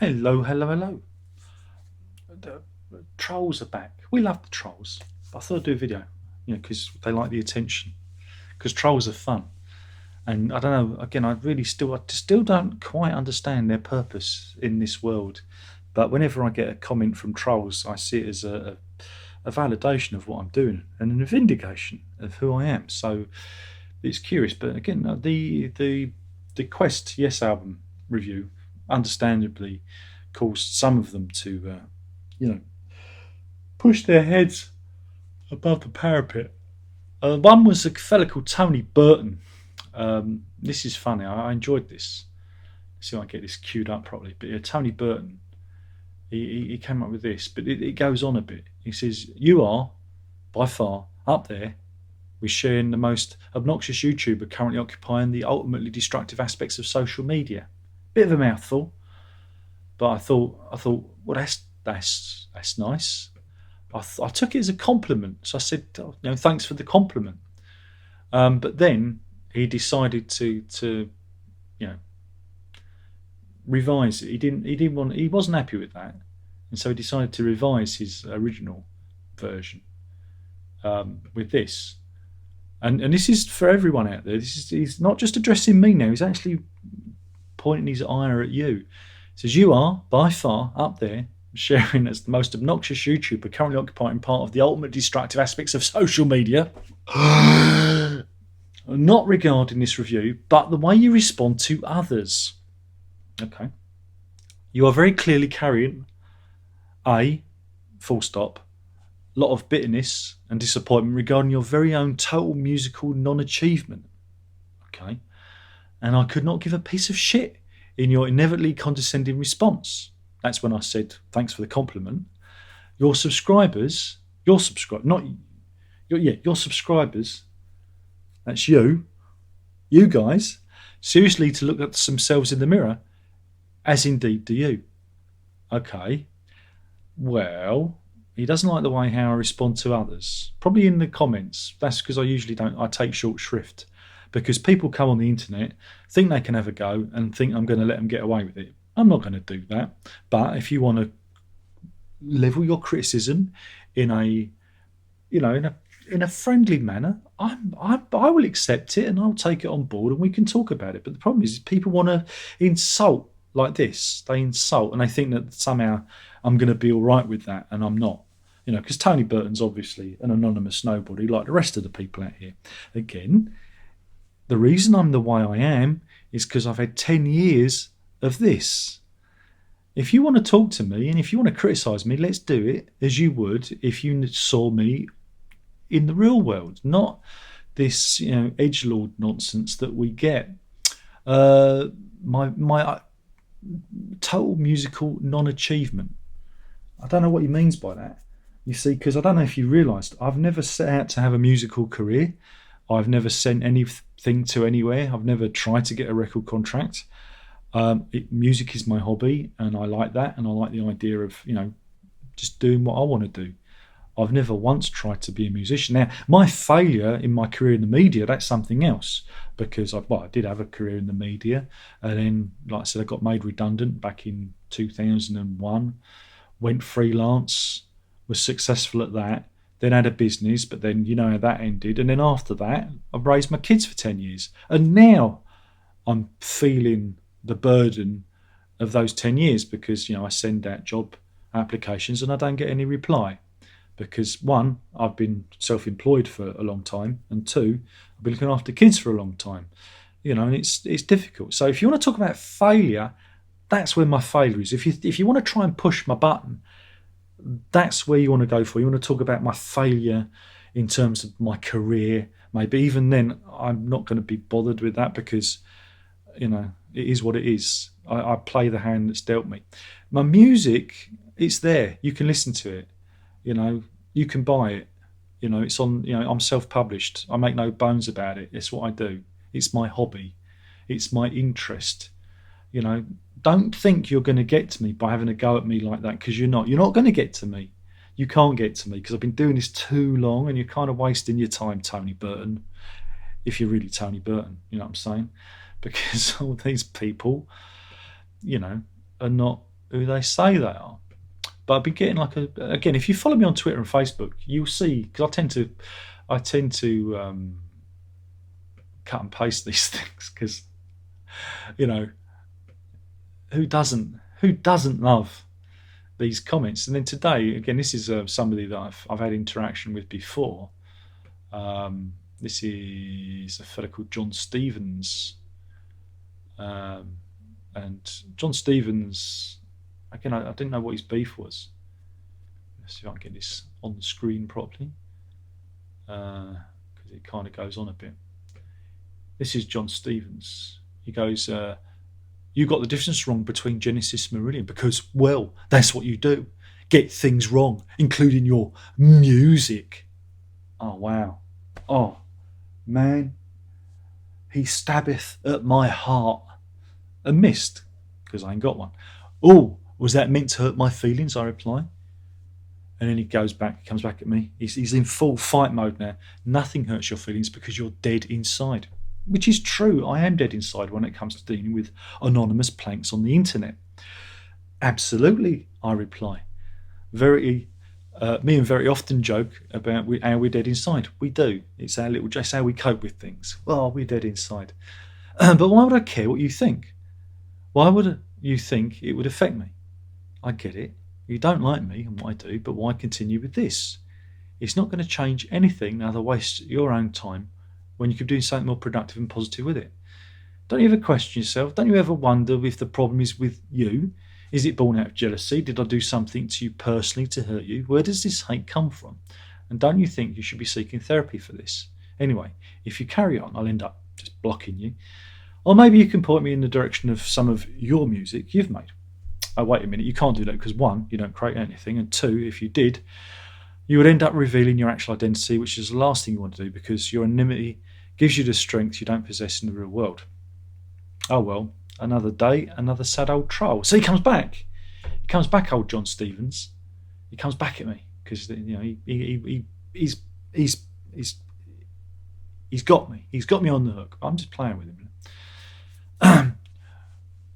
Hello, hello, hello. The trolls are back. We love the trolls. But I thought I'd do a video, because they like the attention. Because trolls are fun. And I don't know, again, I still don't quite understand their purpose in this world. But whenever I get a comment from trolls, I see it as a validation of what I'm doing and a vindication of who I am. So it's curious. But again, the Quest Yes album review, understandably, caused some of them to, you know, push their heads above the parapet. One was a fella called Tony Burton. This is funny. I enjoyed this. Let's see if I get this queued up properly. But yeah, Tony Burton, he came up with this, but it goes on a bit. He says, "You are, by far, up there with sharing the most obnoxious YouTuber currently occupying the ultimately destructive aspects of social media." Bit of a mouthful, but I thought, well, that's nice. I took it as a compliment, so I said, oh, thanks for the compliment. But then he decided to you know revise it. He wasn't happy with that, and so he decided to revise his original version with this. And this is for everyone out there. He's not just addressing me now. He's actually pointing his ire at you. He says, "You are by far up there, sharing as the most obnoxious YouTuber currently occupying part of the ultimate destructive aspects of social media." Not regarding this review, but the way you respond to others. Okay. You are very clearly carrying a full stop lot of bitterness and disappointment regarding your very own total musical non-achievement. Okay. And I could not give a piece of shit in your inevitably condescending response. That's when I said, thanks for the compliment. Your subscribers, your subscribers, that's you guys, seriously to look at themselves in the mirror, as indeed do you. Okay. Well, he doesn't like the way how I respond to others. Probably in the comments. That's because I take short shrift. Because people come on the internet, think they can have a go, and think I'm going to let them get away with it. I'm not going to do that. But if you want to level your criticism in a friendly manner, I will accept it and I'll take it on board and we can talk about it. But the problem is people want to insult like this. They insult and they think that somehow I'm going to be all right with that, and I'm not. Because Tony Burton's obviously an anonymous nobody like the rest of the people out here. Again, the reason I'm the way I am is because I've had 10 years of this. If you want to talk to me and if you want to criticise me, let's do it as you would if you saw me in the real world, not this edgelord nonsense that we get. My total musical non-achievement. I don't know what he means by that. You see, because I don't know if you realised, I've never set out to have a musical career. I've never sent anything to anywhere. I've never tried to get a record contract. Music is my hobby, and I like that, and I like the idea of just doing what I want to do. I've never once tried to be a musician. Now, my failure in my career in the media, that's something else, because I did have a career in the media, and then, like I said, I got made redundant back in 2001, went freelance, was successful at that, then had a business, but then how that ended, and then after that, I've raised my kids for 10 years, and now I'm feeling the burden of those 10 years because, I send out job applications and I don't get any reply. Because one, I've been self-employed for a long time, and two, I've been looking after kids for a long time, and it's difficult. So if you want to talk about failure, that's where my failure is. If you want to try and push my button, that's where you want to go for. You want to talk about my failure in terms of my career. Maybe even then, I'm not going to be bothered with that because, it is what it is. I play the hand that's dealt me. My music, it's there. You can listen to it. You can buy it. It's on. I'm self-published. I make no bones about it. It's what I do. It's my hobby. It's my interest. Don't think you're going to get to me by having a go at me like that, because you're not. You're not going to get to me. You can't get to me because I've been doing this too long, and you're kind of wasting your time, Tony Burton. If you're really Tony Burton, you know what I'm saying? Because all these people, are not who they say they are. But I've been getting again, if you follow me on Twitter and Facebook, you'll see, because I tend to cut and paste these things, because who doesn't love these comments? And then today, again, this is somebody that I've had interaction with before. This is a fellow called John Stevens, and John Stevens, again, I didn't know what his beef was. Let's see if I can get this on the screen properly, because it kind of goes on a bit. This is John Stevens. He goes, you got the difference wrong between Genesis and Meridian, because, well, that's what you do. Get things wrong, including your music. Oh, wow. Oh, man. He stabbeth at my heart. And missed, because I ain't got one. Oh, was that meant to hurt my feelings? I reply. And then he comes back at me. He's in full fight mode now. Nothing hurts your feelings because you're dead inside. Which is true. I am dead inside when it comes to dealing with anonymous planks on the internet. Absolutely, I reply. Me and very often joke about how we're dead inside. We do. It's how we cope with things. Well, we're dead inside. But why would I care what you think? Why would you think it would affect me? I get it. You don't like me and what I do, but why continue with this? It's not going to change anything, now to waste your own time when you could do something more productive and positive with it. Don't you ever question yourself? Don't you ever wonder if the problem is with you? Is it born out of jealousy? Did I do something to you personally to hurt you? Where does this hate come from? And don't you think you should be seeking therapy for this? Anyway, if you carry on, I'll end up just blocking you. Or maybe you can point me in the direction of some of your music you've made. Oh, wait a minute, you can't do that because, one, you don't create anything, and two, if you did, you would end up revealing your actual identity, which is the last thing you want to do, because your anonymity gives you the strength you don't possess in the real world. Oh well, another day, another sad old trial. So he comes back. He comes back, old John Stevens. He comes back at me because he's got me. He's got me on the hook. I'm just playing with him.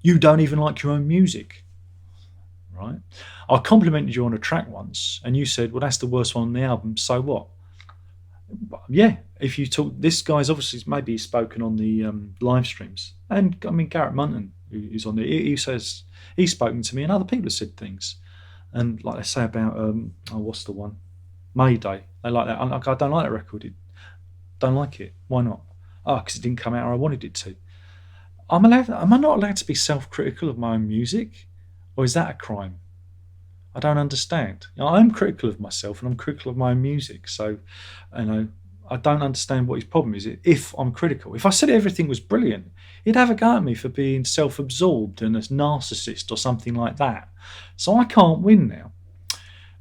You don't even like your own music, right? I complimented you on a track once, and you said, "Well, that's the worst one on the album. So what?" Yeah, if you talk, this guy's obviously maybe he's spoken on the live streams, and I mean Garrett Munton, who's on there, he says he's spoken to me, and other people have said things, and like they say about what's the one, Mayday, they like that. I don't like that record. Don't like it. Why not? Oh, because it didn't come out or I wanted it to. Am I not allowed to be self-critical of my own music, or is that a crime? I don't understand. I'm critical of myself and I'm critical of my own music. So, I don't understand what his problem is. If I'm critical, if I said everything was brilliant, he'd have a go at me for being self-absorbed and a narcissist or something like that. So I can't win now.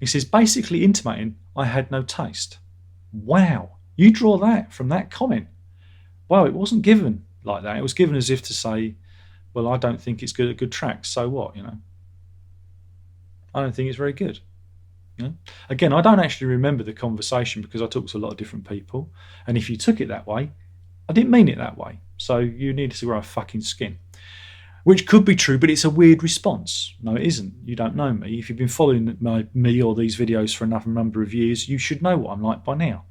He says, basically intimating I had no taste. Wow, you draw that from that comment. Wow, it wasn't given like that. It was given as if to say, well, I don't think it's a good track. So what, I don't think it's very good. Again, I don't actually remember the conversation because I talked to a lot of different people. And if you took it that way, I didn't mean it that way. So you need to grow a fucking skin. Which could be true, but it's a weird response. No, it isn't. You don't know me. If you've been following me or these videos for enough number of years, you should know what I'm like by now.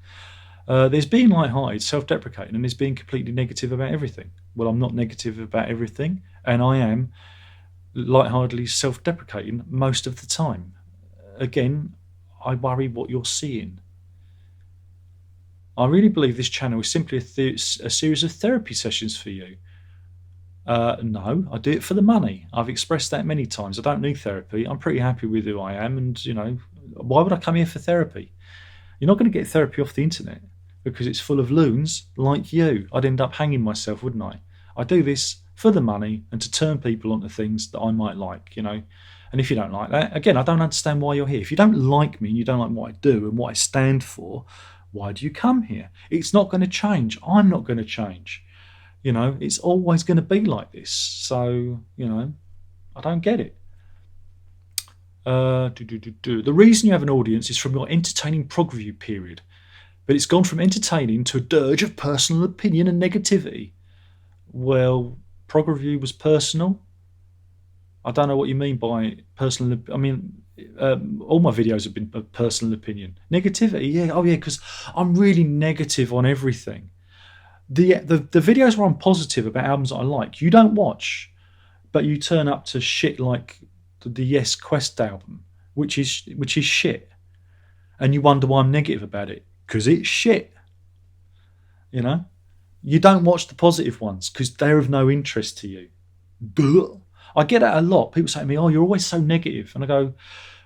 There's being light-hearted, self-deprecating, and there's being completely negative about everything. Well, I'm not negative about everything, and I am light-heartedly self-deprecating most of the time. Again, I worry what you're seeing. I really believe this channel is simply a series of therapy sessions for you. No, I do it for the money. I've expressed that many times. I don't need therapy. I'm pretty happy with who I am, and why would I come here for therapy? You're not going to get therapy off the internet because it's full of loons like you. I'd end up hanging myself, wouldn't I? I do this for the money and to turn people onto things that I might like, And if you don't like that, again, I don't understand why you're here. If you don't like me and you don't like what I do and what I stand for, why do you come here? It's not going to change. I'm not going to change. It's always going to be like this. So, I don't get it. The reason you have an audience is from your entertaining prog review period, but it's gone from entertaining to a dirge of personal opinion and negativity. Well, prog review was personal. I don't know what you mean by personal. I mean, all my videos have been a personal opinion. Negativity, yeah, oh yeah, because I'm really negative on everything. The videos where I'm positive about albums that I like, you don't watch, but you turn up to shit like the Yes Quest album, which is shit, and you wonder why I'm negative about it because it's shit. You know, you don't watch the positive ones because they're of no interest to you. Duh. I get that a lot. People say to me, "Oh, you're always so negative," and I go,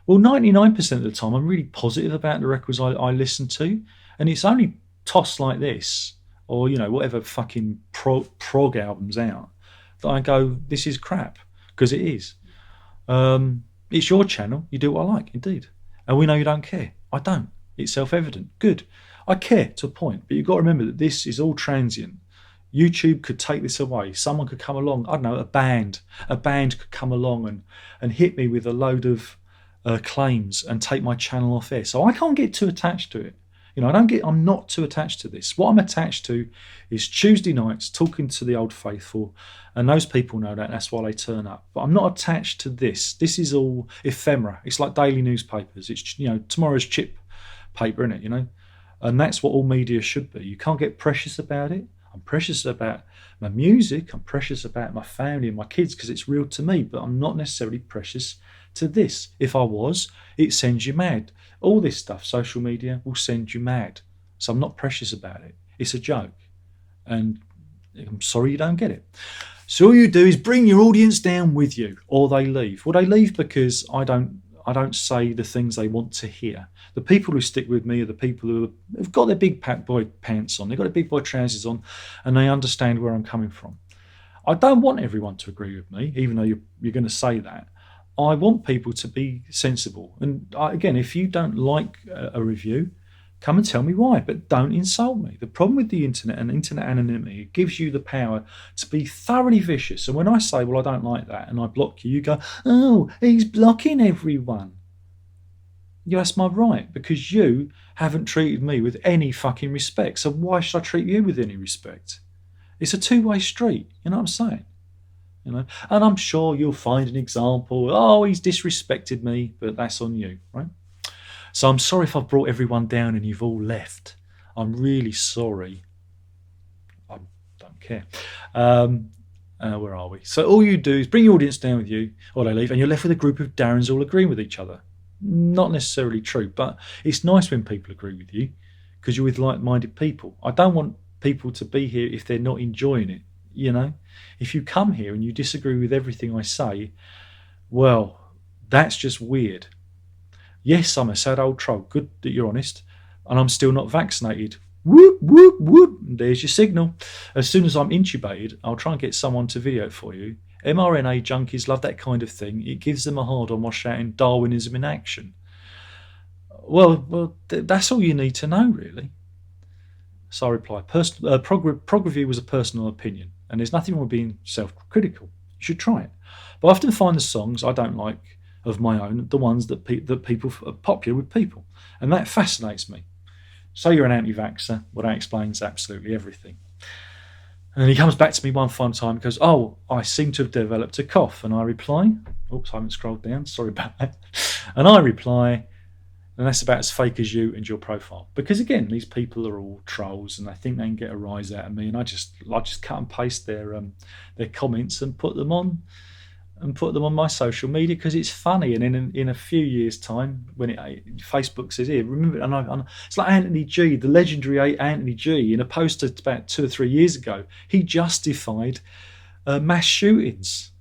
"Well, 99% of the time, I'm really positive about the records I listen to, and it's only toss like this, or whatever fucking prog albums out, that I go, this is crap, because it is. It's your channel. You do what I like, indeed, and we know you don't care. I don't. It's self-evident. Good. I care to a point, but you've got to remember that this is all transient. YouTube could take this away. Someone could come along. I don't know, a band could come along and hit me with a load of claims and take my channel off air. So I can't get too attached to it. I'm not too attached to this. What I'm attached to is Tuesday nights talking to the old faithful, and those people know that. That's why they turn up. But I'm not attached to this. This is all ephemera. It's like daily newspapers. It's tomorrow's chip paper, isn't it? And that's what all media should be. You can't get precious about it. I'm precious about my music. I'm precious about my family and my kids because it's real to me. But I'm not necessarily precious to this. If I was, it sends you mad. All this stuff, social media, will send you mad. So I'm not precious about it. It's a joke. And I'm sorry you don't get it. So all you do is bring your audience down with you, or they leave. Well, they leave because I don't say the things they want to hear. The people who stick with me are the people who have got their big boy pants on, they've got their big boy trousers on, and they understand where I'm coming from. I don't want everyone to agree with me, even though you're going to say that. I want people to be sensible. And again, if you don't like a review, come and tell me why, but don't insult me. The problem with the internet and internet anonymity, it gives you the power to be thoroughly vicious. And when I say, well, I don't like that, and I block you, you go, oh, he's blocking everyone. Yeah, that's my right, because you haven't treated me with any fucking respect. So why should I treat you with any respect? It's a two-way street, you know what I'm saying? And I'm sure you'll find an example. Oh, he's disrespected me, but that's on you, right? So I'm sorry if I've brought everyone down and you've all left. I'm really sorry. I don't care. Where are we? So all you do is bring your audience down with you, or they leave, and you're left with a group of Darrens all agreeing with each other. Not necessarily true, but it's nice when people agree with you because you're with like-minded people. I don't want people to be here if they're not enjoying it. If you come here and you disagree with everything I say, well, that's just weird. Yes, I'm a sad old troll. Good that you're honest. And I'm still not vaccinated. Whoop, whoop, whoop. There's your signal. As soon as I'm intubated, I'll try and get someone to video it for you. mRNA junkies love that kind of thing. It gives them a hard-on while shouting Darwinism in action. Well, that's all you need to know, really. So I reply, prog review was a personal opinion, and there's nothing wrong with being self-critical. You should try it. But I often find the songs I don't like of my own, the ones that people are popular with people, and that fascinates me. So you're an anti-vaxxer. Well, that explains absolutely everything. And then he comes back to me one final time and goes, oh, I seem to have developed a cough. And I reply, oops, I haven't scrolled down, sorry about that. And I reply, and that's about as fake as you and your profile. Because again, these people are all trolls and they think they can get a rise out of me, and I just cut and paste their comments and put them on my social media because it's funny. And in a few years' time, when Facebook says, here, remember, and it's like Anthony G, the legendary Anthony G, in a post about 2 or 3 years ago, he justified mass shootings.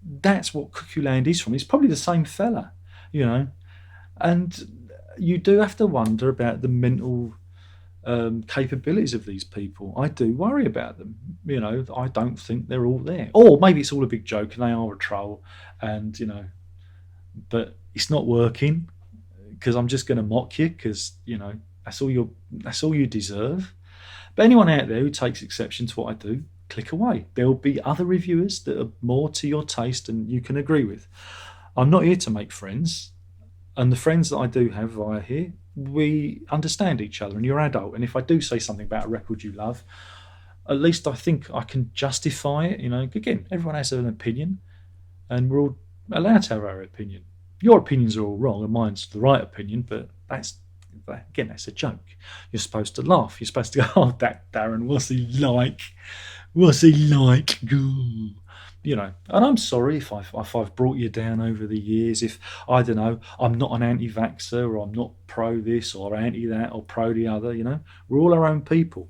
That's what Cuckoo Land is from. It's probably the same fella, and you do have to wonder about the mental capabilities of these people. I do worry about them. I don't think they're all there. Or maybe it's all a big joke and they are a troll, and but it's not working because I'm just going to mock you because that's all you deserve. But anyone out there who takes exception to what I do, click away. There'll be other reviewers that are more to your taste and you can agree with. I'm not here to make friends. And the friends that I do have via here, we understand each other, and you're adult. And if I do say something about a record you love, at least I think I can justify it. Again, everyone has an opinion, and we're all allowed to have our opinion. Your opinions are all wrong and mine's the right opinion, but that's a joke. You're supposed to laugh. You're supposed to go, oh, that Darren, what's he like? What's he like? Ooh. You know, and I'm sorry if I've brought you down over the years. If, I don't know, I'm not an anti-vaxxer, or I'm not pro this or anti that or pro the other. You know, we're all our own people.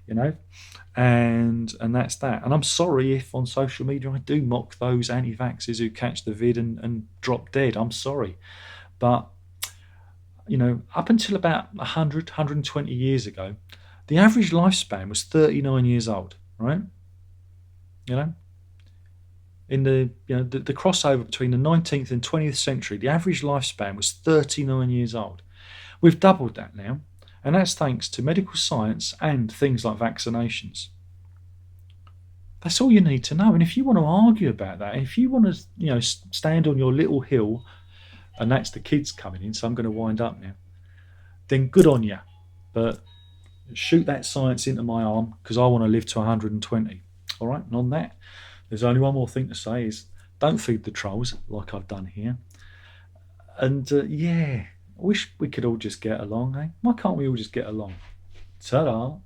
You know, and that's that. And I'm sorry if on social media I do mock those anti-vaxxers who catch the vid and drop dead. I'm sorry, but you know, up until about 100, 120 years ago, the average lifespan was 39 years old, right? You know, in the crossover between the 19th and 20th century, the average lifespan was 39 years old. We've doubled that now, and that's thanks to medical science and things like vaccinations. That's all you need to know. And if you want to argue about that, if you want to, stand on your little hill, and that's the kids coming in, so I'm going to wind up now, then good on you. But shoot that science into my arm, because I want to live to 120. All right, and on that, there's only one more thing to say is don't feed the trolls like I've done here. And I wish we could all just get along, eh? Why can't we all just get along? Ta-da.